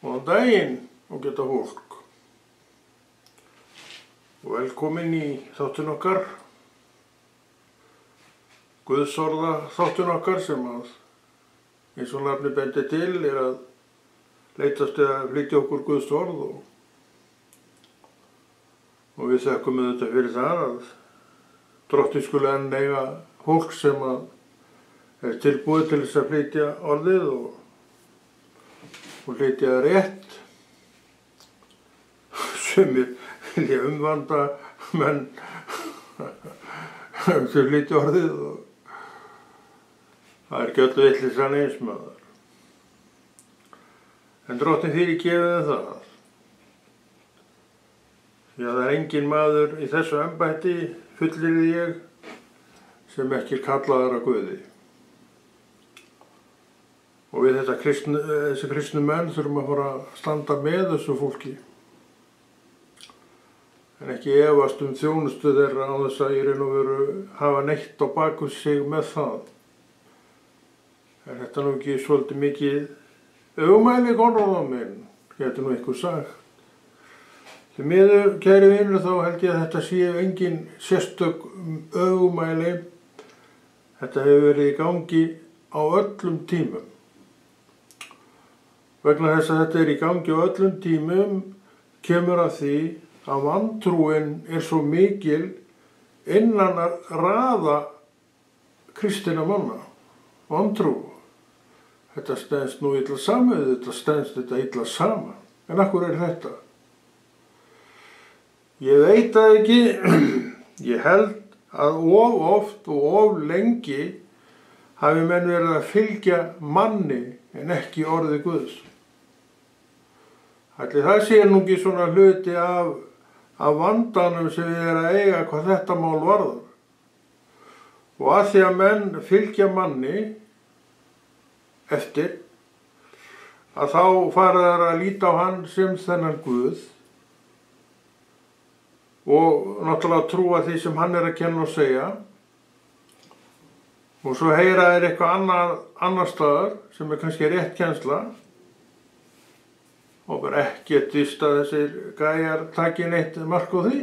Góðan daginn ágæta fólk og velkomin í þáttinn okkar, Guðsorða þáttinn okkar sem að, eins og nafnið bendir til, að leitast við að flytja okkur Guðs orð og við þökkum auðvitað fyrir það að Drottinn skuli enn eiga fólk sem að er tilbúið til þess að flytja orðið og flytja það rétt. Sumir vilja umvanda menn sem flytja orðið og það er ekki öllu vitleysan eins maður. En Drottinn fyrirgefur þeim það. Því að það er engin maður í þessu embætti, fullyrði ég, sem ekki er kallaður af Guði. Og við þessi kristnu menn þurfum að fara að standa með þessu fólki. En ekki efast þjónustu þeirra á þess að í raun og veru hafa neitt á baku sig með það. Er þetta nú ekki svolítið mikið öfumæli orð á minn, getur nú einhver sagt. Því miður, kæri vinur, þá held ég að þetta sé engin sérstök öfumæli. Þetta hefur verið í gangi á öllum tímum. Vegna þess að þetta er í gangi á öllum tímum kemur að því að vantrúin er svo mikil innan að raða kristinna manna. Vantrú. Þetta stenst nú illa saman, þetta stenst þetta illa saman. En af hverju er þetta? Ég veit það ekki. Ég held að of oft og of lengi hafi menn verið að fylgja manni en ekki orði Guðs. Ætli það sé nú ekki svona hluti af vandanum sem við erum að eiga hvað þetta mál varðar. Og að því að menn fylgja manni eftir, að þá fara þær að líta á hann sem þennan Guð og náttúrulega trúa því sem hann er að kenna og segja. Og svo heyra þær eitthvað annar staðar sem er kannski rétt kennsla og bara ekkert víst að þessir gæjar taki neitt mark á því.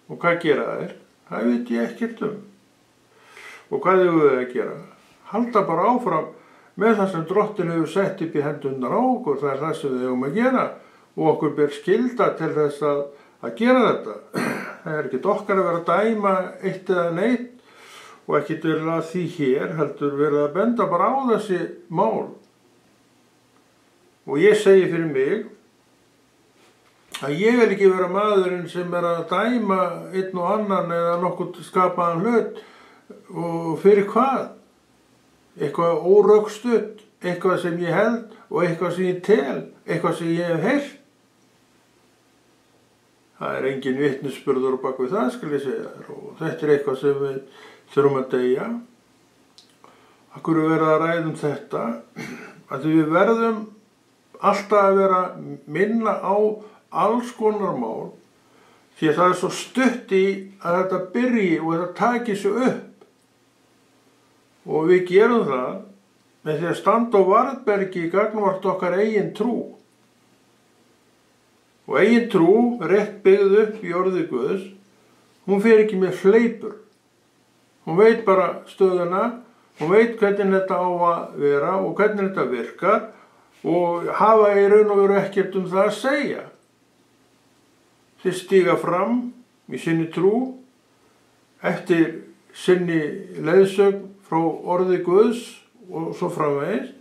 Og hvað gera þær? Það veit ég ekkert um. Og hvað eigum við að gera? Halda bara áfram með það sem Drottinn hefur sett upp í hendurnar á okkur. Það er það sem við eigum að gera og okkur ber skylda til þess að gera þetta. Það er ekkert okkar að vera að dæma eitt eða neitt og ekkert verið að því hér, heldur verið að benda bara á þessi mál. Og ég segi fyrir mig að ég vil ekki vera maðurinn sem er að dæma einn og annan eða nokkuð skapaðan hlut og fyrir hvað? Eitthvað órökstutt, eitthvað sem ég held og eitthvað sem ég tel, eitthvað sem ég hef heyrt. Það er engin vitnisburður á bak við það, skal ég segja þér, og þetta er eitthvað sem við þurfum að deyja. Af hverju verða að ræða þetta? Að við verðum alltaf að vera minna á alls konar mál því að það er svo stutt í að þetta byrji og þetta taki sig upp. Og við gerum það með því að standa á varðbergi gagnvart okkar eigin trú. Og eigin trú, rétt byggð upp í orði Guðs, hún fer ekki með fleipur. Hún veit bara stöðuna, hún veit hvernig þetta á að vera og hvernig þetta virkar og hafa í raun og veru ekkert um það að segja. Þeir stíga fram í sinni trú, eftir sinni leiðsögn frá orði Guðs og svo framvegis.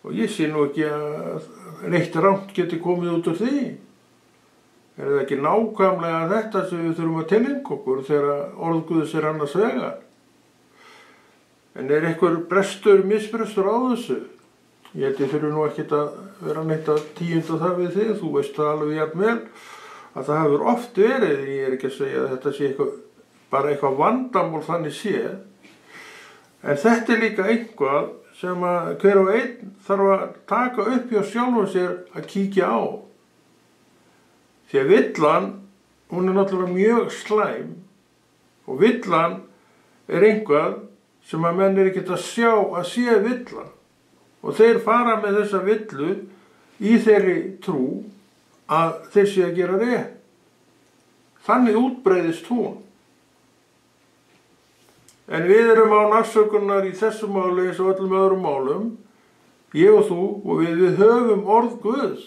Og ég sé nú ekki að neitt rangt geti komið út úr því. Er það ekki nákvæmlega þetta sem við þurfum að tileinka okkur þegar orð Guðs er annars vegar? En er einhver misbrestur á þessu? Ég held ég þurfi nú ekkert að vera neitt að tíunda það við þig, þú veist það alveg jafn vel að það hefur oft verið, ég er ekki að segja að þetta sé bara eitthvað vandamál þannig séð, en þetta er líka eitthvað sem að hver og einn þarf að taka upp hjá sjálfum sér að kíkja á. Því að villan, hún er náttúrulega mjög slæm og villan er eitthvað sem að menn ekkert að sjá að sé villan. og þeir fara með þessa villu í þeirri trú að þeir sé að gera rétt. Þannig útbreiðist hún. En við erum án afsökunar í þessu máli eins og öllum öðrum málum, ég og þú, og við höfum orð Guðs.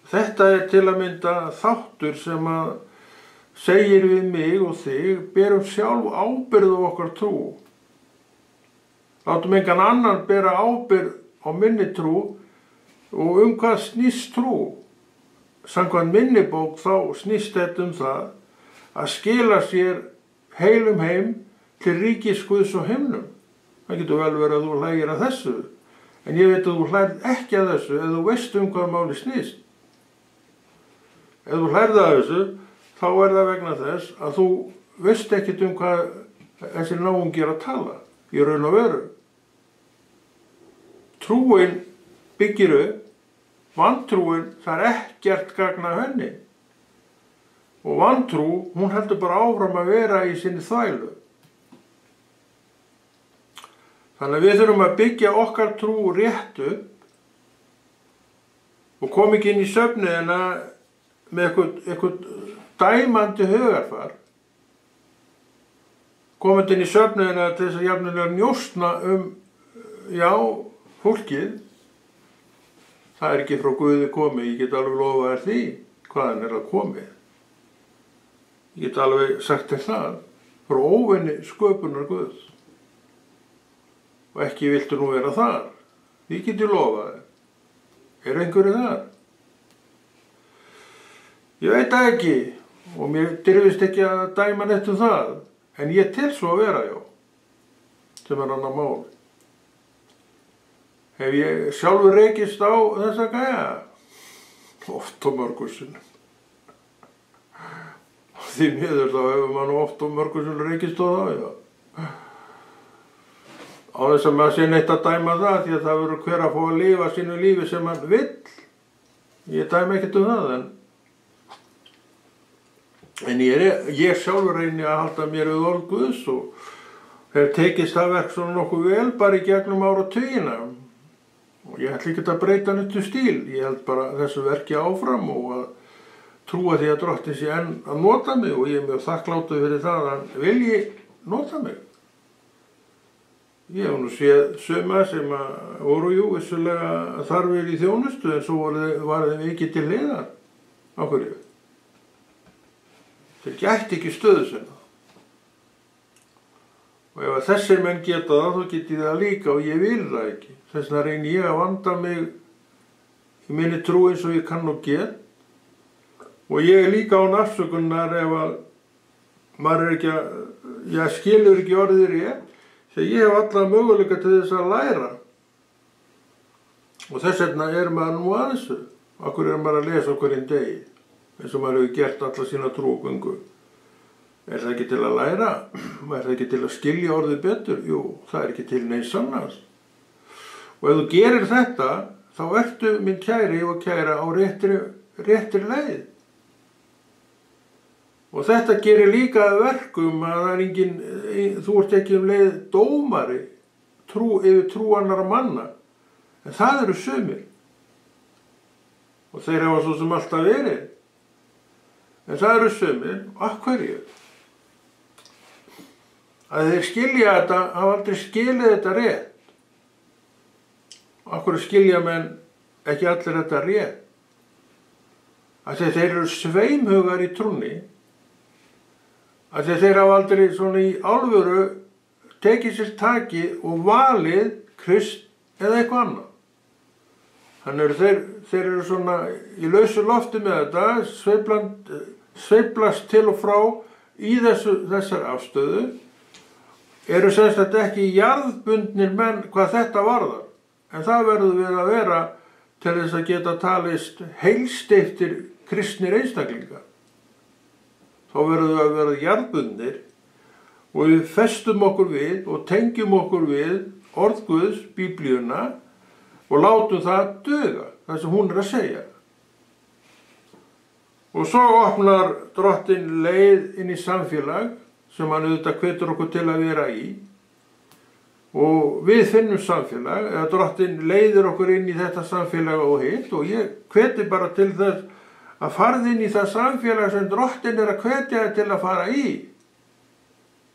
Þetta til að mynda þáttur sem að segir við mig og þig, berum sjálf ábyrgð á okkar trú. Látum engan annan bera ábyrgð á minni trú og hvað snýst trú. Samkvæmt minni bók þá snýst þetta það að skila sér heilum heim til ríkis Guðs og himnum. Það getur vel verið að þú hlægir að þessu, en ég veit að þú hlærð ekki að þessu ef þú veist hvað máli snýst. Ef þú hlærð að þessu, þá það vegna þess að þú veist ekkert hvað þessi náungi að tala í raun og veru. Trúin byggir upp, vantrúin það ekkert gagn af henni. Og vantrú, hún heldur bara áfram að vera í sinni þvælu. Þannig að við þurfum að byggja okkar trú rétt upp og koma ekki inn í svefnina með eitthvað dæmandi hugarfar. Komandi inn í svefnina til þess að jafnilega njósna fólkið. Það ekki frá Guði komið, ég get alveg lofað því hvaðan að komið. Ég get alveg sagt þér það, frá óvinni sköpunar Guðs. Og ekki viltu nú vera þar. Ég geti lofað þér. Einhverju þar? Ég veit það ekki, og mér dirfist ekki að dæma neitt það, en ég tel svo að vera, sem annar mál. Hef ég sjálfur rekist á þessa gæja? Oft og mörgum sinnum. Því miður þá hefur mann oft og mörgum sinnum rekist á það, Á þess að maður sé neitt að dæma það, því að það verður hver að fá að lifa sínu lífi sem hann vill. Ég dæmi ekkert það, en ég sjálfur reyni að halda mér við orð Guðs og hef tekist það verk svona nokkuð vel bara í gegnum áratugina. Og ég ætla ekki að breyta neitt stíl, ég held bara þessu verki áfram og að trúa því að Drottinn sé enn að nota mig og ég mjög þakkláttur fyrir það að hann vilji nota mig. Ég hef nú séð suma sem voru vissulega þarfir í þjónustu en svo var þeim ekki til hliðar. Á hverju? Þeir gætti ekki stöðu sinna. Og ef þessir menn geta það, þá get ég það líka og ég vil það ekki. Þess vegna reyni ég að vanda mig í minni trú eins og ég kann og get. Og ég líka án afsökunar ef að maður ekki að, skilur ekki orðið rétt. Þegar ég hef alla möguleika til þess að læra. Og þess vegna maður nú að þessu. Akkur maður að lesa okkur einn degi, eins og maður hefur gert alla sína trúgöngu. Það ekki til að læra? Það ekki til að skilja orðið betur? Jú, það ekki til neins annars. Og ef þú gerir þetta, þá ertu minn kæri og kæra á réttri leið. Og þetta gerir líka verkum að það engin, þú ert ekki leið dómari yfir trú annarra manna. En það eru sumir. Og þeir hafa svo sem alltaf verið. En það eru sumir, af hverju? Að þeir skilja þetta, hafa aldrei skilið þetta rétt. Af hverju skilja menn ekki allir þetta rétt? Að þeir eru sveimhugar í trúnni. Að þeir hafa aldrei svona í alvöru tekið sér taki og valið Krist eða eitthvað annað. Þannig þeir eru svona í lausu lofti með þetta, sveiflast til og frá í þessar afstöðu, eru sem sagt ekki jarðbundnir menn hvað þetta varðar. En það verður við að vera til þess að geta talist heilsteyptir kristnir einstaklingar. Þá verðum við að vera jarðbundnir og við festum okkur við og tengjum okkur við orð Guðs, Biblíuna og látum það duga, það sem hún að segja. Og svo opnar Drottinn leið inn í samfélag sem hann auðvitað hvetur okkur til að vera í og við finnum samfélag, eða Drottinn leiðir okkur inn í þetta samfélag og hitt, og ég hveti bara til þess að farið inn í það samfélag sem Drottinn að hvetja þig til að fara í.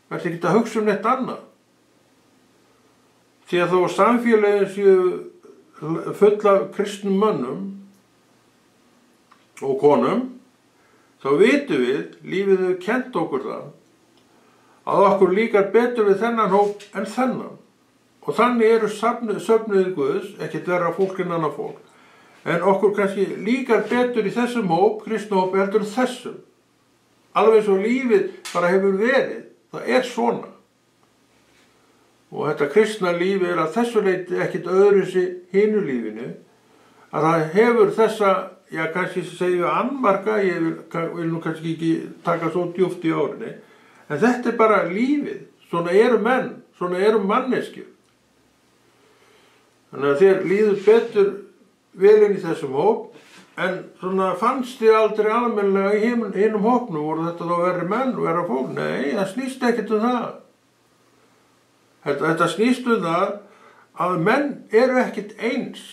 Það er ekki að hugsa neitt annað. Því að þó samfélagin séu full af kristnum mönnum og konum, þá vitum við, lífið hefur kennt okkur það, að okkur líkar betur við þennan hóp en þennan. Og þannig eru söfnuðir Guðs, ekkert verra fólk en annað fólk. En okkur kannski líkar betur í þessum hóp, kristna hópi, heldur þessum. Alveg eins og lífið bara hefur verið, það er svona. Og þetta kristna lífi er að þessu leyti ekkert öðruvísi hinu lífinu, að það hefur þessa, já kannski segjum við annmarka, ég vil nú kannski ekki taka svo djúpt í árinni, en þetta er bara lífið, svona eru menn, svona eru manneskjur. Þannig að þér líður betur vel inn í þessum hóp, en svona fannst þið aldrei almennilega í hinum hópnum, voru þetta þá verri menn og verra fólk? Nei, það snýst ekkert um það. Þetta snýst um það að menn eru ekkert eins,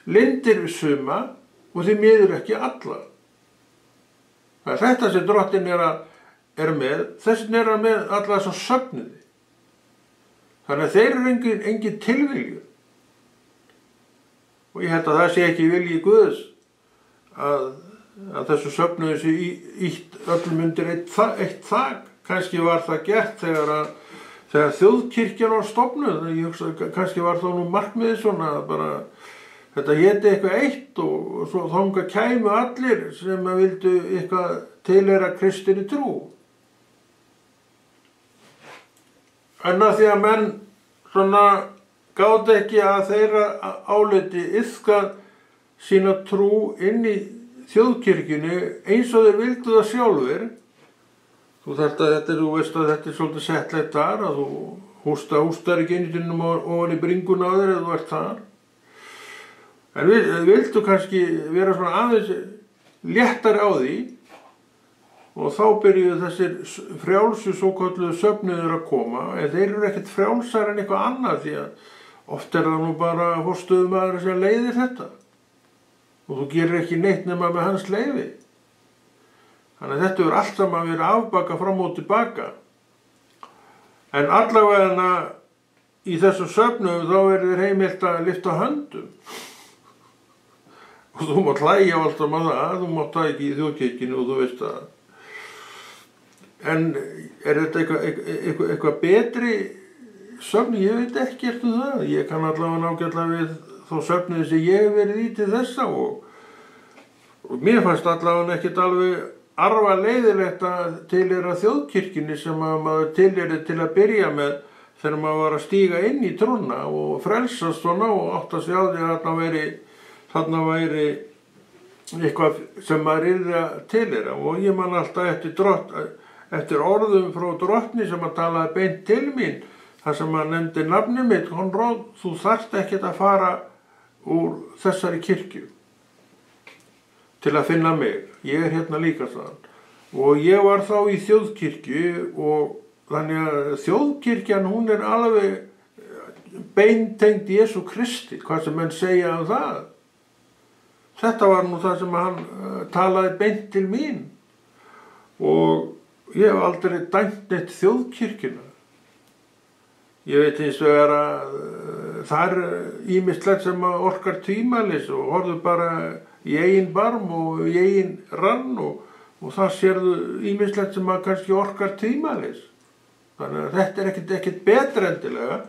lindir við suma og því miður ekki alla. Það er þetta sem Drottinn er með, þessin er með alla þessa söfnuði. Þannig að þeir eru engin tilviljun. Og ég held að það sé ekki vilji Guðs að þessu söfnuði sé ítt öllum undir eitt þak. Kannski var það gert þegar þjóðkirkjan var stofnuð. Ég hugsa, kannski var það nú markmiðið svona að bara þetta héti eitthvað eitt og svo þangað kæmu allir sem að vildu eitthvað tilheyra kristinni trú. En að því að menn svona gátu ekki að þeirra áliti iðka sína trú inn í þjóðkirkjunni eins og þeir vildu það sjálfur. Þú veist að þetta er svolítið settlegt þar, að þú hústar ekki inn í dinnum ofan í bringuna á þér eða þú ert þar. En við vildu kannski vera svona aðeins léttari á því og þá byrjuðu þessir frjálsu svokölluðu söfnuðir að koma, en þeir eru ekkert frjálsar en eitthvað annað því að oft er það nú bara forstöðumaður sem leiðir þetta og þú gerir ekki neitt nema með hans leyfi. Þannig að þetta allt saman verið afbaka fram og tilbaka. En allavega í þessu söfnuðum þá verður heimilt að lyfta höndum. Og þú mátt hlæja á allt saman það, þú mátt það ekki í þjóðkirkjunni og þú veist það. En er þetta eitthvað betri söfni? Ég veit ekkert um það. Ég kann allavega nákvæmlega við þá söfniði sem ég hef verið í til þessa og mér fannst allavega ekkert alveg arfa leiðilegt að tilheyra þjóðkirkjunni sem að maður tilheyri til að byrja með þegar maður var að stíga inn í trúna og frelsast svona og átt að sjá því að þarna væri eitthvað sem maður yrði að tilheyra. Og ég man alltaf eftir orðum frá Drottni sem að talaði beint til mín, þar sem að nefndi nafnið mitt, Konráð, þú þarft ekkert að fara úr þessari kirkju til að finna mig. Ég er hérna líka þann. Og ég var þá í þjóðkirkju og þannig að þjóðkirkjan hún er alveg beintengd Jesú Kristi, hvað sem menn segja um það. Þetta var nú það sem hann talaði beint til mín og ég hef aldrei dæmt neitt þjóðkirkjuna. Ég veit eins og að það er ýmislegt sem orkar tvímælis og horfðu bara í eigin barm og í eigin rann og það sérðu ýmislegt sem kannski orkar tvímælis. Þannig að þetta er ekkert betra endilega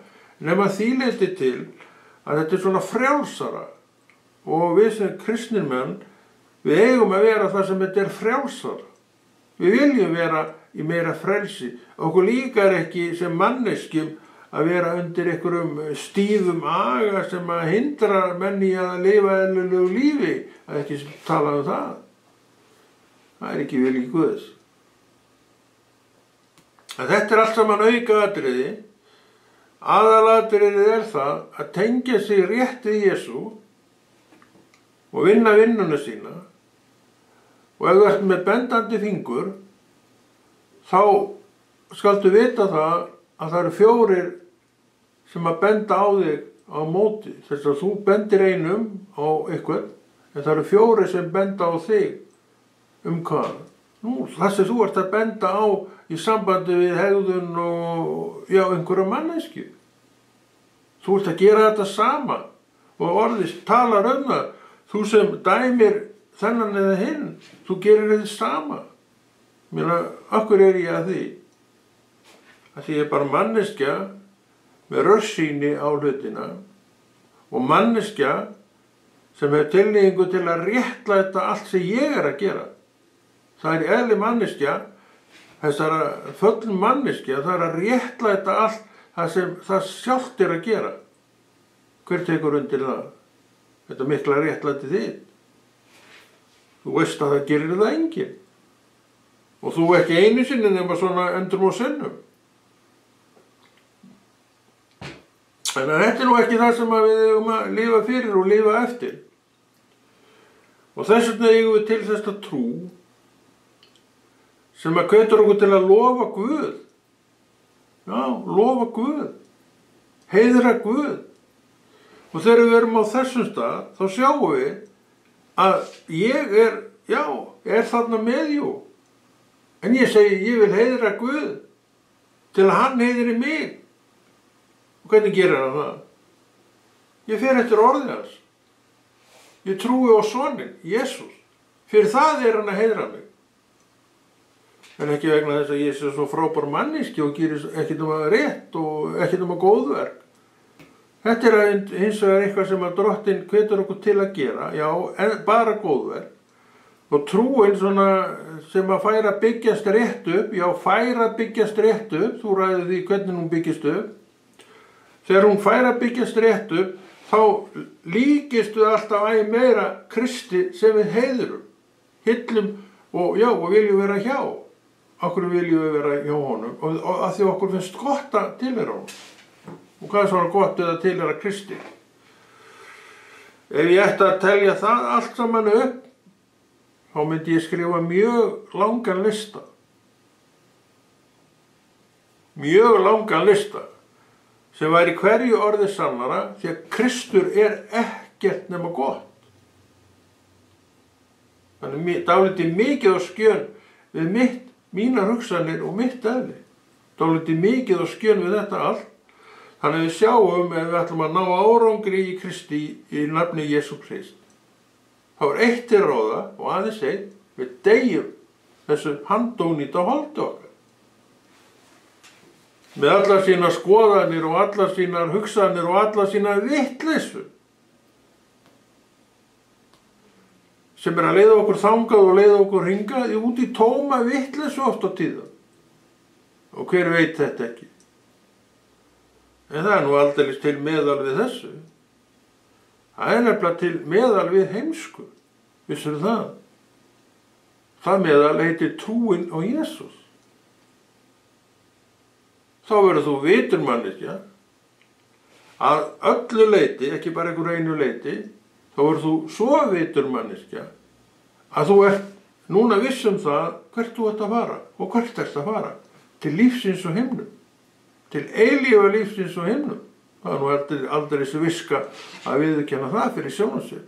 nema því leyti til að þetta er svona frjálsara og við sem kristnir menn, við eigum að vera það sem þetta er frjálsara. Við viljum vera í meira frelsi. Okkur líkar ekki sem manneskjum að vera undir einhverjum stífum aga sem að hindra menni að lifa eðlilegu lífi, að ekki tala um það. Það er ekki vilji Guðs. En þetta er allt saman aukaatriði. Aðalatriðið er það að tengja sig rétt við Jesú og vinna vinnuna sína. Og ef þú ert með bendandi fingur, þá skaltu vita það að það eru 4 sem að benda á þig á móti. Þess að þú bendir einum á eitthvað, en það eru 4 sem benda á þig hvað. Nú, það sem þú ert að benda á í sambandi við hegðun og einhverja manneskju. Þú ert að gera þetta sama og orðið talar það. Þú sem dæmir þennan eða hinn, þú gerir þetta sama. Akkur ég að því? Að því ég er bara manneskja með rörsýni á hlutina og manneskja sem hefur tilhneigingu til að réttlæta allt sem ég er að gera. Það er eðli manneskja, þessara föllum manneskja, það er að réttlæta allt það sem það sjálft er að gera. Hver tekur undir það? Þetta mikla réttlæti þitt. Þú veist að það gerir það enginn. Og þú ekki einu sinni nema svona endrum og sinnum. En þetta er nú ekki það sem við eigum að lifa fyrir og lifa eftir. Og þess vegna eigum við til þessa trú sem að hvetur okkur til að lofa Guð. Já, lofa Guð. Heiðra Guð. Og þegar við erum á þessum stað, þá sjáum við að ég er þarna með jú. En ég segi, ég vil heiðra Guð til að hann heiðri mig. Og hvernig gerir hann það? Ég fer eftir orðið hans. Ég trúi á soninn, Jesús. Fyrir það er hann að heiðra mig. En ekki vegna þess að ég sé svo frábær manneski og gerir ekkert rétt og ekkert góðverk. Þetta er hins vegar eitthvað sem að Drottinn hvetur okkur til að gera, bara góðverk. Og trúin svona sem að fær að byggjast rétt upp, fær að byggjast rétt upp, þú ræður því hvernig hún byggist upp. Þegar hún fær að byggjast rétt upp, þá líkistu alltaf meira Kristi sem við heiðrum, hyllum og viljum vera hjá. Okkur viljum við vera hjá honum og að því okkur finnst gott að tilheyra honum. Og hvað er svona gott að tilheyra Kristi? Ef ég ætti að telja það allt saman upp, þá myndi ég skrifa mjög langan lista. Mjög langan lista sem væri hverju orði sannara því að Kristur er ekkert nema gott. Þannig dálítið mikið á skjön við mínar hugsanir og mitt eðli. Dálítið mikið á skjön við þetta allt. Þannig við sjáum ef við ætlum að ná árangri í Kristi í nafni Jesú Krist. þá er eitt til ráða og aðeins eitt, við deyjum þessu handónýta holdi okkar. Með allar sínar skoðanir og allar sínar hugsanir og allar sínar vitleysu sem að leiða okkur þangað og leiða okkur hingað út í tóma vitleysu oft á tíðan. Og hver veit þetta ekki? En það er nú aldeilis til meðal við þessu. Það er nefnilega til meðal við heimsku. Vissirðu það? Það meðal heitir trúin á Jesús. Þá verður þú vitur manneskja að öllu leyti, ekki bara einhver einu leyti, þá verður þú svo vitur manneskja að þú ert núna viss það hvert þú ert að fara og hvert ert að fara. Til lífsins og himnum. Til eilífa lífsins og himnum. Það er nú aldrei þessi viska að viðurkenna það fyrir sjálfum sér.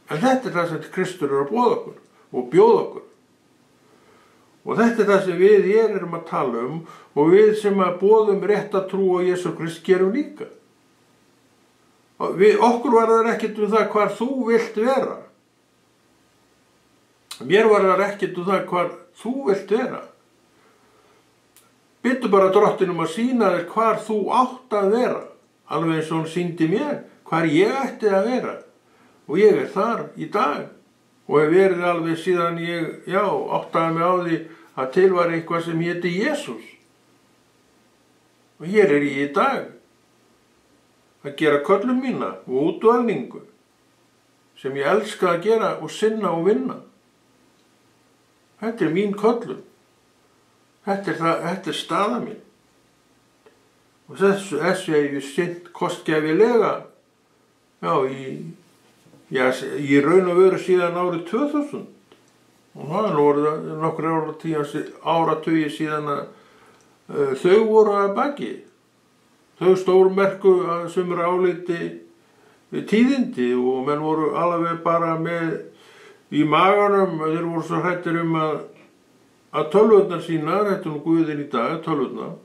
En þetta er það sem Kristur er að boða okkur og bjóða okkur. Og þetta er það sem við erum að tala og við sem að boðum rétta trú á Jesú Krist gerum líka. Okkur var það ekkert það hvar þú vilt vera. Mér var það ekkert það hvar þú vilt vera. Bittu bara Drottinum að sýna þér hvar þú átt að vera. Alveg eins og hún sýndi mér hvar ég ætti að vera. Og ég er þar í dag. Og hef verið alveg síðan ég, áttaði mig á því að til var eitthvað sem héti Jesús. Og hér er ég í dag. Að gera köllun mína og útvalningu. Sem ég elska að gera og sinna og vinna. Þetta er mín köllun. Þetta er staða mín. Og þessu hef ég sinnt kostgæfilega. Í raun og veru síðan árið 2000. Og það voru nokkur áratugi síðan að þau voru að baki. þau stórmerku að sumir áliti tíðindi og menn voru alveg bara með í maganum, þeir voru svo hrættir að tölvurnar sínar, þetta er nú Guðinn í dag, tölvurnar,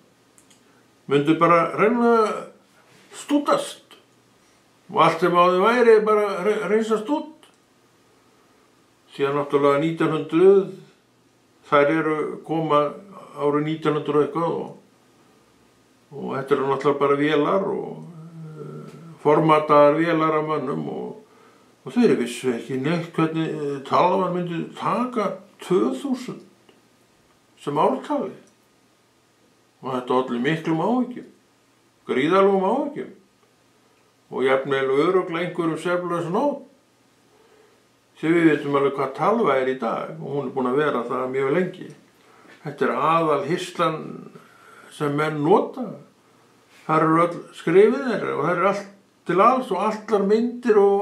myndu bara reyna stútast og allt sem á þeim væri bara reysast út. Síðan náttúrulega 1900, þær eru koma árið 1900 eitthvað og þetta eru náttúrulega bara vélar og formataðar vélar af mönnum og þeir vissu ekki neitt hvernig talvan myndi taka 2000 sem ártali og þetta olli miklum áhyggjum, gríðarlegum áhyggjum og jafnvel örugglega einhverjum svefnlaus nótt. Því við veitum alveg hvað talva í dag og hún búin að vera það mjög lengi. Þetta aðal hirslan sem menn nota. Það eru öll skrifið þeirra og það eru allt til alls og allar myndir og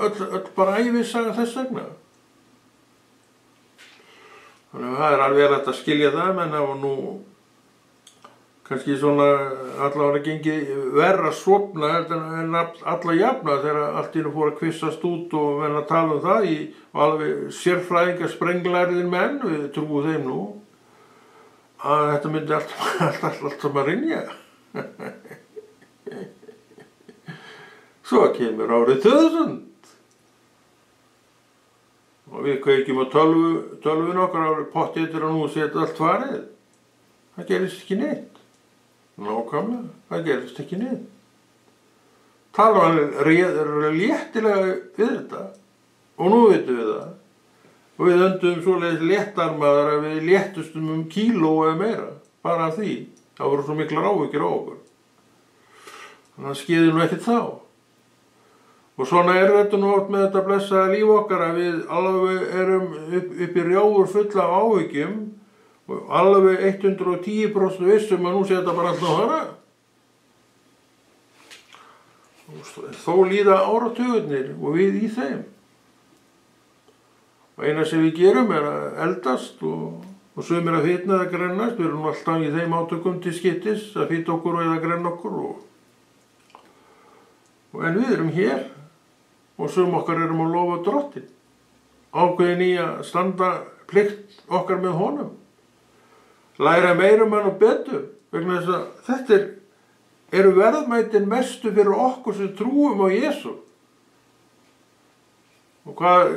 öll bara ævisaga þess vegna. Þannig að það alveg hægt að skilja það, menn hafa nú kannski svona allavega gengið verra að sofna en alla jafna þegar allt í einu fór að kvissast út og menn að tala það og alveg sérfræðingar sprenglæriðir menn, við trúum þeim nú, að þetta myndi allt saman rinja. Svo kemur árið 1000 og við kveikjum á tölvun okkar árið pottþéttir og nú setja allt farið. Það gerist ekki neitt. Nákvæmlega, það gerist ekki neitt. Talvan léttilega við þetta og nú vitum við það. Og við öndum svoleiðis léttarmaðar að við léttustum kíló eða meira, bara af því. Það voru svo miklar áhyggjur á okkur. Þannig að það skeði nú ekkert þá. Og svona þetta nú oft með þetta blessaða líf okkar að við alveg erum upp í rjáfur fulla af áhyggjum og alveg 110% vissum að nú sé þetta bara alltaf hana. Þó líða áratugurnir og við í þeim. Og eina sem við gerum að eldast og sumir að fitna eða grennast. Við erum alltaf í þeim átökum til skiptis að fita okkur eða grenna okkur. En við erum hér og sum okkar erum að lofa Drottin. Ákveðin í að standa plikt okkar með honum. Læra meira hann og betur vegna þess að þetta eru verðmætin mestu fyrir okkur sem trúum á Jesú. Og hvað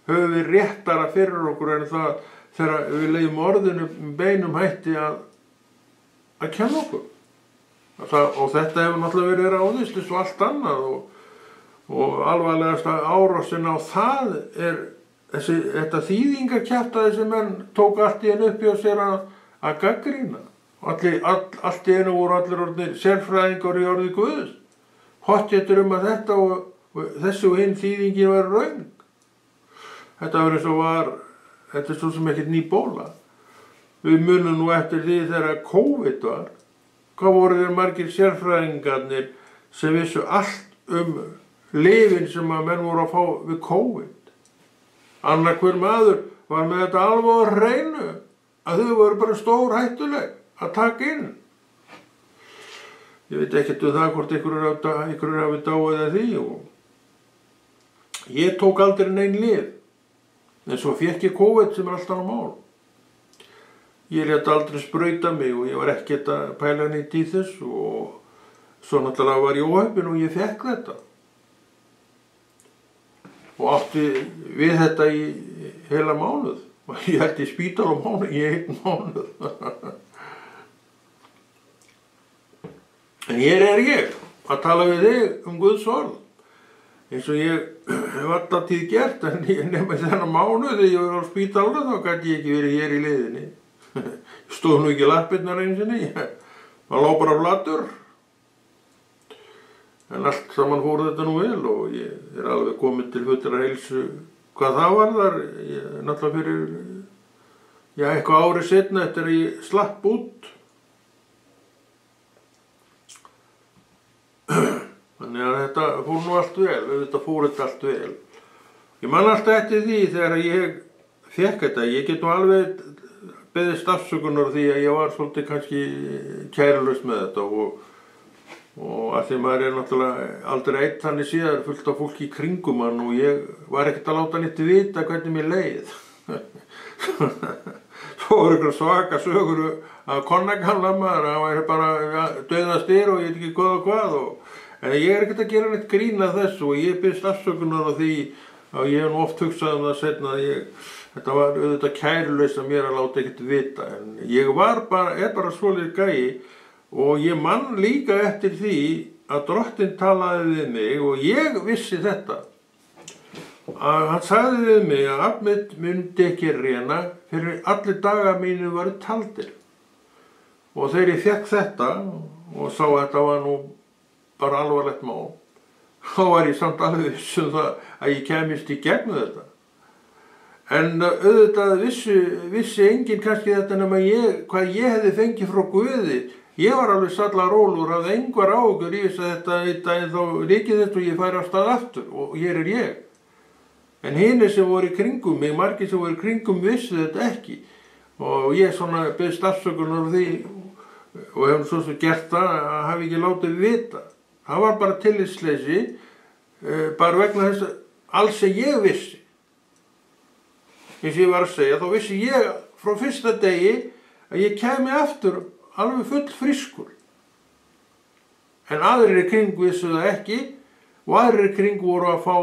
höfum við réttara fyrir okkur en það þegar við leiðum orðinu beinum hætti að kenna okkur. Og þetta hefur náttúrulega verið ráðist og allt annað og alvarlegasta árásin á það þetta þýðingarkjaftaði sem menn tók allt í einu upp hjá sér að gagnrýna. Allt í einu voru allir orðnir sérfræðingar í orði Guðs. Pottþéttir að þetta og þessi og hinn þýðingin var röng. Þetta var eins og þetta er svo sem ekkert ný bóla. Við munum nú eftir því þegar COVID var. Hvað voru þeir margir sérfræðingarnir sem vissu allt lyfin sem að menn voru að fá við COVID. Annar hver maður var með þetta alveg á hreinu að þau voru bara stór hættuleg að taka inn. Ég veit ekkert það hvort ykkur hafi dáið að því og ég tók aldrei nein lyf. En svo fékk ég COVID sem alltaf mál. Ég lét aldrei sprauta mig og ég var ekkert að pæla neitt í þess og svo náttúrulega var ég óheppinn og ég fékk þetta. Og átti við þetta í heila mánuð. Og ég held í spítal í 1 mánuð. En hér er ég að tala við þig Guðs orð. Eins og ég hef alltaf tíð gert, en nema þennan mánuð þegar ég var á spítalinu þá gæti ég ekki verið hér í leiðinni. Ég stóð nú ekki lappirnar einu sinni, maður lá bara flatur. En allt saman fór þetta nú vel og ég alveg kominn til fullrar heilsu hvað það var þar, náttúrulega fyrir eitthvað árið seinna eftir að ég slapp út. Þannig að þetta fór nú allt vel, þetta fór allt vel. Ég man alltaf eftir því þegar ég fékk þetta, ég get nú alveg beðist afsökunar því að ég var svolítið kannski kærulaus með þetta og að því maður náttúrulega aldrei einn þannig síðan fullt af fólki í kringum hann og ég var ekkert að láta neitt vita hvernig mér leið. Svo voru ykkur svaka sögur að konnagamla maður, hann væri bara dauðastyr og ég veit ekki hvað en ég ekkert að gera neitt grín að þessu og ég biðst afsökunar á því að ég hef nú oft hugsað það seinna að þetta var auðvitað kærulaust að mér að láta ekkert vita en ég er bara svolítið gæi og ég man líka eftir því að Drottinn talaði við mig og ég vissi þetta að hann sagði við mig að afl mitt myndi ekki rena fyrir allir dagar mínu varu taldir og þegar ég fékk þetta og sá að þetta var nú bara alvarlegt mál þá var ég samt alveg viss það að ég kemist í gegnum þetta en auðvitað vissi enginn kannski þetta nema hvað ég hefði fengið frá Guði ég var alveg sallarólegur hafði engar áhyggjur í þess að þetta einn daginn þá rykið þetta og ég færi af stað aftur og hér er ég en hinir sem voru í kringum mig margir sem voru í kringum vissu þetta ekki og ég svona biðst afsökunar á því og hef svo gert það að hafi ekki látið vita það var bara tillitsleysi bara vegna þess að alls sem ég vissi eins og ég var að segja þá vissi ég frá fyrsta degi að ég kæmi aftur alveg full frískur en aðrir í kring vissu það ekki og aðrir í kring voru að fá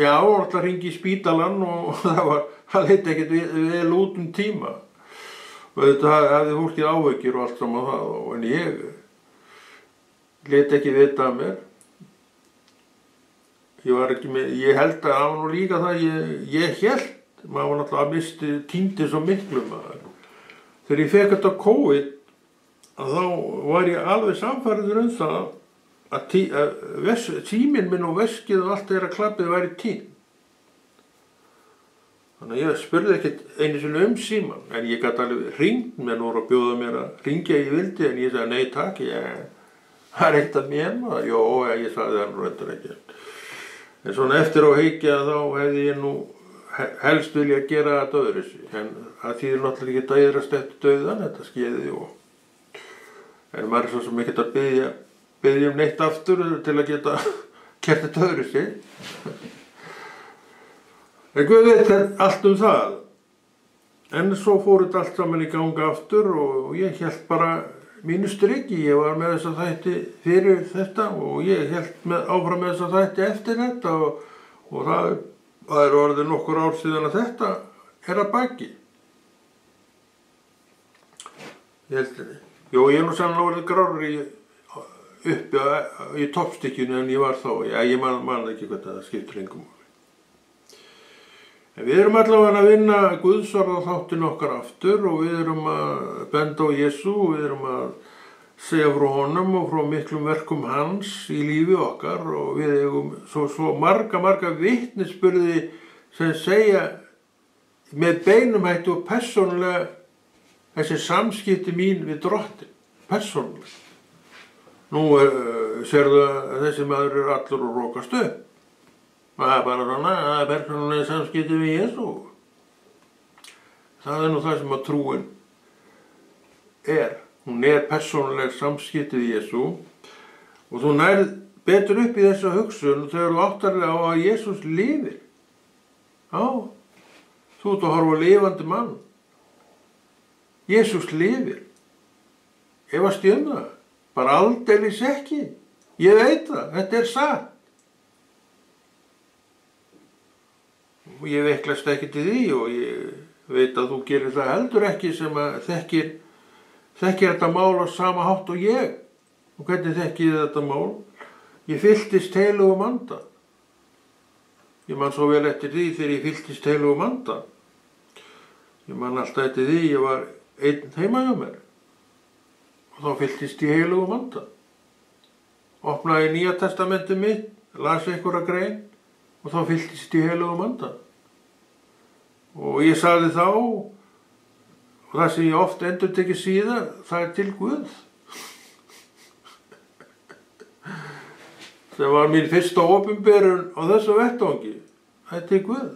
alltaf hringi í spítalann og það leit ekkert vel út tíma og þetta hafði fólkið áhyggjur og allt saman það en ég lét ekki vita af mér ég held að það var nú líka það ég held maður var náttúrulega týndi svo miklu maður þegar ég fekk þetta COVID þá var ég alveg sannfærður það að síminn minn og veskið og allt þeirra klappið væri týnd þannig að ég spurði ekkert einu sinni símann en ég gat alveg hringt menn voru að bjóða mér að hringja ég vildi en ég sagði nei takk það er eitt af mér maður ég sagði það nú reyndar ekki en svona eftir á hyggja þá hefði ég nú helst vilja gera þetta öðruvísi en það þýðir náttúrulega ekki að iðrast eftir dauðann þetta skeiði en maður er svo sem ekkert að biðja neitt aftur til að geta gert þetta öðruvísi en Guð veit allt það en svo fór þetta allt saman í ganga aftur og ég hélt bara mínu striki, ég var með þessa þætti fyrir þetta og ég hélt áfram með þessa þætti eftir þetta og það er orðið nokkur ár síðan að þetta er að baki ég er nú sannlega orðið grárri uppi í toppstykkinu en ég var þá ég man ekki hvað það skiptir engum en við erum allavega að vinna Guðsorð á þáttinn okkar aftur og við erum að benda á Jesú við erum að segja frá honum og frá miklum verkum hans í lífi okkar og við eigum svo marga vitnisburði sem segja með beinum hætti og persónulega þessi samskipti mín við Drottinn persónulega nú sérðu að þessi maður er allur að rókast upp það er bara svona, það er persónulega samskipti við Jesú það er nú það sem að trúin hún er persónulega samskipti við Jesú og þú nærð betur upp í þessa hugsun þegar þú áttarlega á að Jesús lifir þú ert að horfa á lifandi mann Jesús lifir efast ég það bara aldeilis ekki ég veit það, þetta er satt og ég veiklast ekki til því og ég veit að þú gerir það heldur ekki sem að þekkir þetta mál á sama hátt og ég og hvernig þekkið þetta mál ég fylltist heilugum anda ég man svo vel eftir því þegar ég fylltist heilugum anda ég man alltaf eftir því ég var einn heima hjá mér og þá fylltist ég heilugum anda opnaði Nýja testamentið mitt las einhverja grein og þá fylltist ég heilugum anda og ég sagði þá og það sem ég oft endurtekið síðar það er til Guð það var mín fyrsta opinberun á þessu vettvangi það er til Guð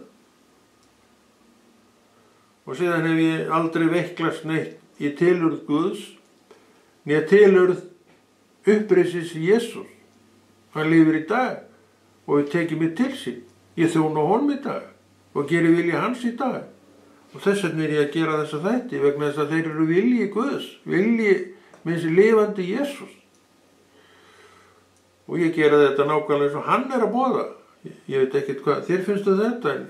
og síðan hef ég aldrei veiklast neitt í tilurð Guðs né tilurð upprisis Jesús. Hann lifir í dag og við tekið mig til sín. Ég þjóna honum í dag og geri vilja hans í dag. Og þess vegna ég að gera þessa þætti vegna þess að þeir eru vilji Guðs, vilji með þessi lifandi Jesús. Og ég gera þetta nákvæmlega eins og hann að boða. Ég veit ekkert hvað þér finnst þetta, en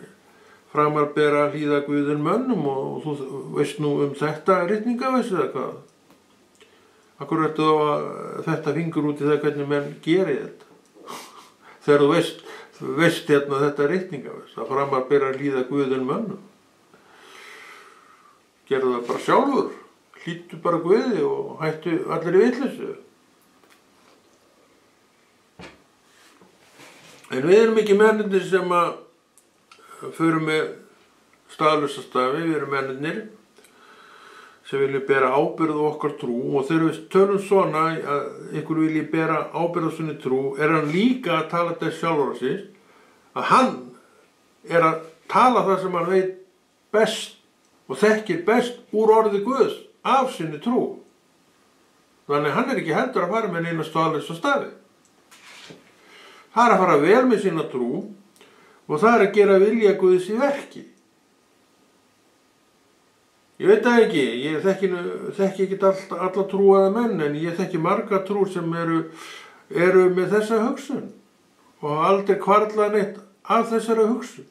framar bera að hlýða Guðin mönnum og þú veist nú þetta ritningaveist eða hvað. Akkur ertu þá að þetta fingur út í það hvernig menn gerir þetta. Þegar þú veist hérna þetta ritningaveist, að framar bera að hlýða Guðin mönnum. Gerðu það bara sjálfur, hlýttu bara Guði og hættu allir í vitleysu. En við erum ekki mennirnir sem að förum með staðlausa stafi, við erum mennirnir sem vilja bera ábyrgð á okkar trú, og þegar við tölum svona að ykkur vilji bera ábyrgð á sinni trú, hann líka að tala þess sjálfur á sig, að hann að tala það sem hann veit best og þekkir best úr orði Guðs af sinni trú. Þannig hann ekki heldur að fara með neina staðlausa stafi. Það að fara vel með sína trú og það að gera vilja Guðs í verki. Ég veit það ekki, ég þekki ekki alla trúaða menn, en ég þekki marga trúr sem eru með þessa hugsun og hafa aldrei hvarflað neitt af þessari hugsun.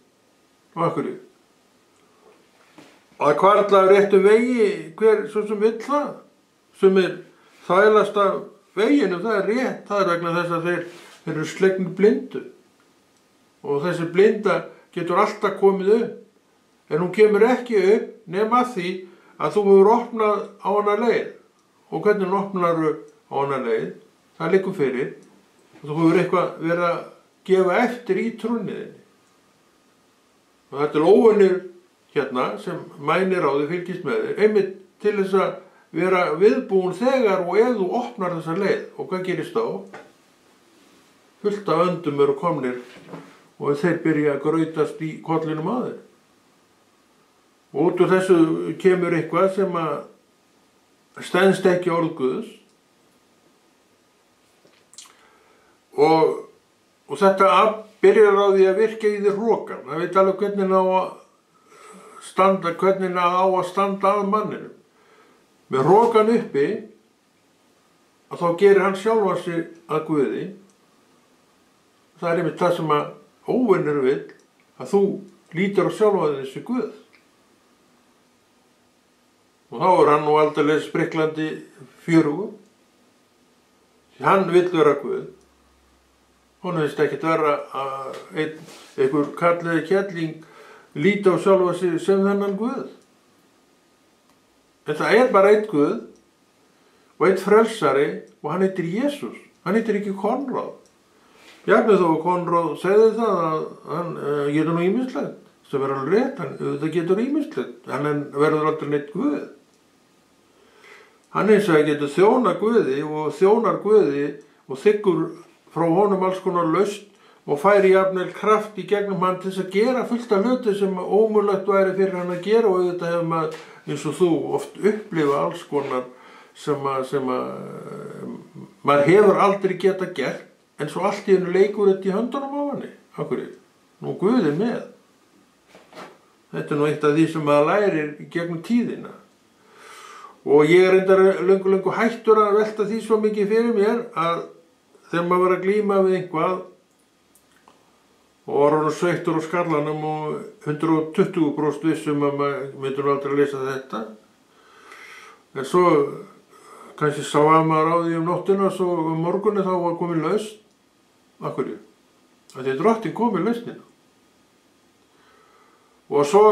Og af hverju? Að hvarfla af réttum vegi, hver svo sem vill það, sem þælast af veginum, það rétt, það vegna þess að þeir eru slegnir blindu. Og þessi blinda getur alltaf komið upp, en hún kemur ekki upp nema því að þú hefur opnað á hana leið. Og hvernig opnar á hana leið, það liggur fyrir, og þú hefur eitthvað verið að gefa eftir í trúnniðinni. Og þetta óvinir hérna sem mænir á þig fylgist með þér, einmitt til þess að vera viðbúin þegar og ef þú opnar þessa leið. Og hvað gerist þá? Fullt af öndum eru komnir og þeir byrja að grautast í kollinum á þeir. Og út úr þessu kemur eitthvað sem að stenst ekki orð Guðs. Og þetta byrjar á því að virka í þér hrokan. Það veit alveg hvernig á að standa að manninum. Með hrokan uppi, að þá gerir hann sjálfan sig að Guði. Það einmitt það sem að óvinnur vill, að þú lítur á sjálfan þessi Guð. Og þá hann nú aldrei spriklandi fjörugur. Því hann vill vera Guð. Hún finnst ekkert vera að einhver kalliði kettling líti á sjálfa sig sem þennan Guð. En það bara einn Guð og einn frelsari og hann heitir Jesús. Hann heitir ekki Konráð. Jafnvel þó að Konráð segði það að hann getur nú ýmislegt. Það verður alveg rétt, það getur ýmislegt. Hann verður aldrei neitt Guð. Hann eins og getur þjóna Guði og þjónar Guði og þiggur frá honum alls konar lausn og færi jafnvel kraft í gegnum hann til þess að gera fullt af hluti sem ómögulegt væri fyrir hann að gera, og auðvitað hefur maður eins og þú oft upplifa alls konar sem maður hefur aldrei geta gert, en svo allt í einu leikur þetta í höndunum á henni. Af hverju? Nú Guð með. Þetta nú eitt af því sem maður lærir í gegnum tíðina. Og ég reyndar löngu hættur að velta því svo mikið fyrir mér að þegar maður var að glíma við einhvað og var hann sveittur á skallanum og 120% vissum að maður myndur aldrei að lesa þetta. En svo kannski sá að maður á því nóttina, svo morgunni þá var komin lausn. Af hverju? Af því Drottinn kom með lausnina. Og svo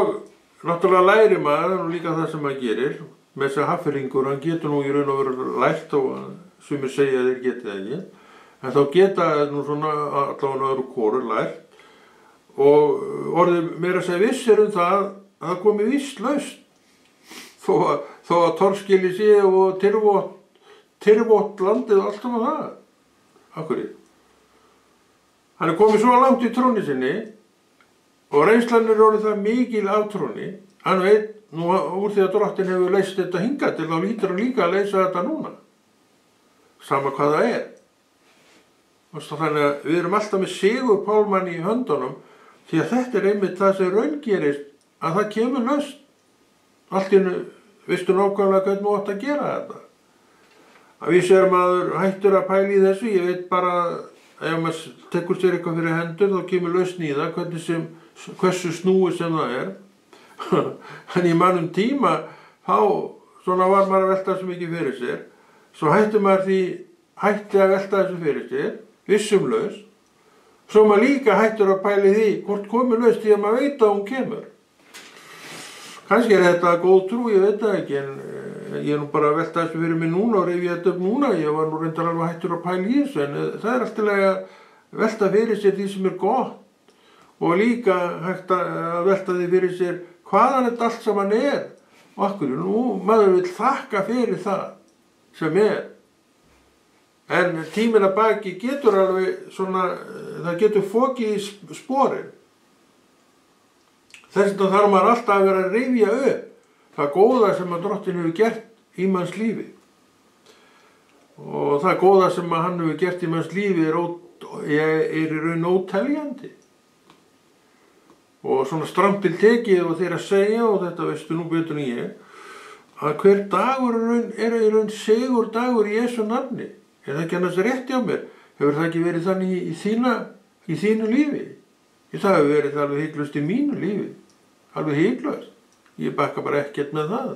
náttúrulega læri maður, og líka það sem maður gerir, með þess að Hafnfirðingur, hann getur nú í raun og veru lært og sumir segja að þeir geti það ekki. En þá geta nú svona allavega öðru hvoru lært og orðið meira að segja vissir það að það komi viss lausn. Þó að torskili sé og tyrvótt landið og allt um það. Af hverju? Hann komið svo langt í trúnni sinni og reynslan orðið það mikil af trúnni. Hann veit nú úr því að Drottinn hefur leyst þetta hingað til, þá lítur hann líka að leysa þetta núna. sama hvað það er. Þannig að við erum alltaf með sigurpálmann í höndunum, því að þetta er einmitt það sem raungerist, að það kemur lausn. Allt í einu, veistu nákvæmlega hvernig þú átt að gera þetta. Að vísu er maður hættur að pæla í þessu, ég veit bara ef maður tekur sér eitthvað fyrir hendur þá kemur lausn í það, hversu snúið sem það er. En í mannum tíma þá svona var maður að velta þessu mikið fyrir sér, svo hætti að velta þessu fyrir sér, vissum lausn, svo maður líka hættur að pæla í því hvort komur lausn því að maður veit að hún kemur. Kannski er þetta góð trú, ég veit það ekki, en ég er nú bara að velta þessu fyrir mig núna og rifja þetta upp núna. Ég var nú reyndar alveg hættur að pæla í þessu, en það er alltaf að velta fyrir sér því sem er gott og líka hægt að velta því fyrir sér hvaðan þetta allt saman er og akkur. Nú, maður vil þakka fyrir það sem er. En tíminn að baki getur alveg svona, það getur fokið í sporin. Þess vegna þarf maður alltaf að vera að rifja upp það góða sem að Drottinn hefur gert í manns lífi. Og það góða sem að hann hefur gert í manns lífi er í raun óteljandi. Og svona stramt til tekið og þeir að segja, og þetta veistu nú betur en ég, að hver dagur er í raun sigur dagur í Jesú nafni. Er það ekki annars rétt hjá mér? Hefur það ekki verið þannig í þínu lífi? Það hefur verið alveg hygglust í mínu lífi. Alveg hygglust. Ég bakka bara ekkert með það.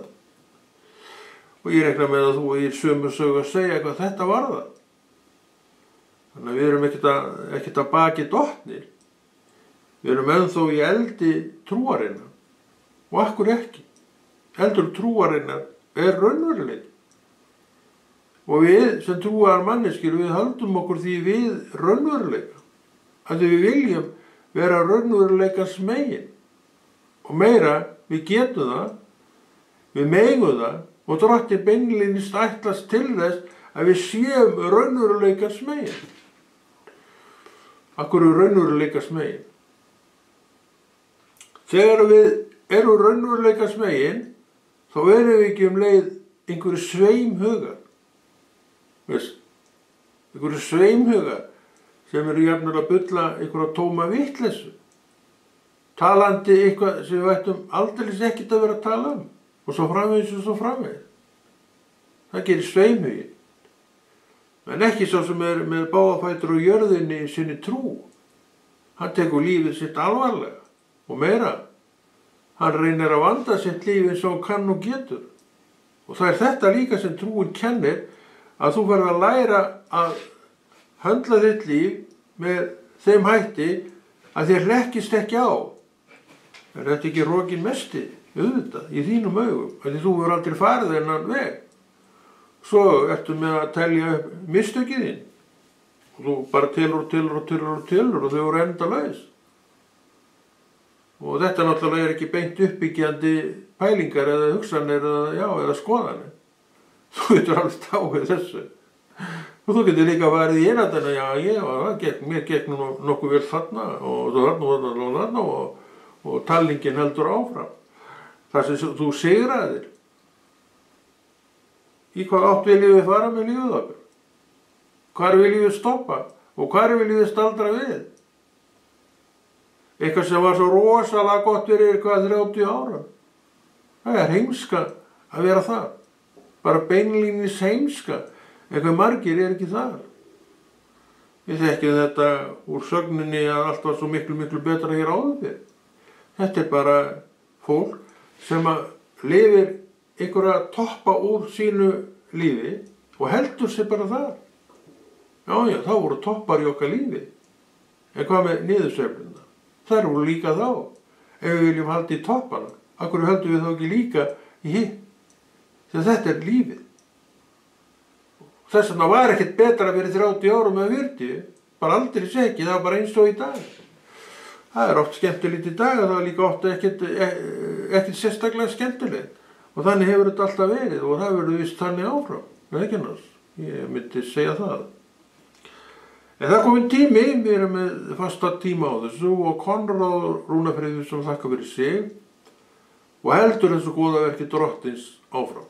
Og ég rekna með að þú er sömu sögu að segja hvað þetta var það. Þannig að við erum ekkert að baki dottnir. Við erum ennþá í eldi trúarinnar. Og akkur ekki. Eldur trúarinnar er raunveruleiki. Og við sem trúar manneskir, við höldum okkur því við raunveruleika. Að við viljum vera raunveruleikans megin. Og meira, við getum það, við megum það, og Drottinn beinlínis ætlast til þess að við séum raunveruleikans megin. Af hverju raunveruleikans megin? Þegar við erum raunveruleikans megin, þá erum við ekki leið einhverju sveimhugar. Einhverju sveimhugar sem eru jafnvel að bulla einhverja tóma vitleysu. Talandi eitthvað sem við ættum aldeilis ekkert að vera að tala um. Og svo framvegis og svo framvegis. Það gerir sveimhuginn. En ekki sá sem er með báðafætur á jörðinni í sinni trú. Hann tekur lífið sitt alvarlega. Og meira, hann reynir að vanda sitt líf eins og hann kann og getur. Og það er þetta líka sem trúin kennir, að þú verður að læra að höndla þitt líf með þeim hætti að þér hlekkist ekki á. Er þetta ekki rokin mesti, auðvitað, í þínum augum, að því þú verður aldrei farið þennan veg. Svo ertu með að telja upp mistökið þín. Og þú bara telur og þau eru endalaus. Og þetta náttúrulega er ekki beint uppbyggjandi pælingar eða hugsanir eða skoðanir. Þú getur alveg stáið þessu. Og þú getur líka farið í einandana, mér gekk nú nokkuð vel þarna og þarna og talningin heldur áfram. Það sem þú sigraðir. Í hvað átt viljum við fara með lífið okkar? Hvar viljum við stoppa? Og hvar viljum við staldra við? Eitthvað sem var svo rosalega gott fyrir 30 ára. Það er heimska að vera það. Bara beinlínis heimska. Eitthvað margir er ekki þar. Við þekkjum þetta úr sögninni að allt var svo miklu betra hér áður fyrir. Þetta er bara fólk sem að lifir einhverja toppa úr sínu lífi og heldur sig bara þar. Já, þá voru toppar í okkar lífi. En hvað með niðursveifluna? Það eru líka þá. Ef við viljum halda í toppana, af hverju höldum við þá ekki líka í hitt? Þegar þetta er lífið. Þess vegna var ekkert betra fyrir 30 árum eða 40, bara aldrei ekki, það var bara eins og í dag. Það er oft skemmtilegt í dag og það er líka oft ekkert sérstaklega skemmtilegt. Og þannig hefur þetta alltaf verið og það verður vist þannig áfram. Það er ekki annars, ég myndi segja það. En það er komin tími, við erum með fasta tíma á þessu og Konráð Rúnafriðsson þakka fyrir sig og heldur þessu góða verki Drottins áfram.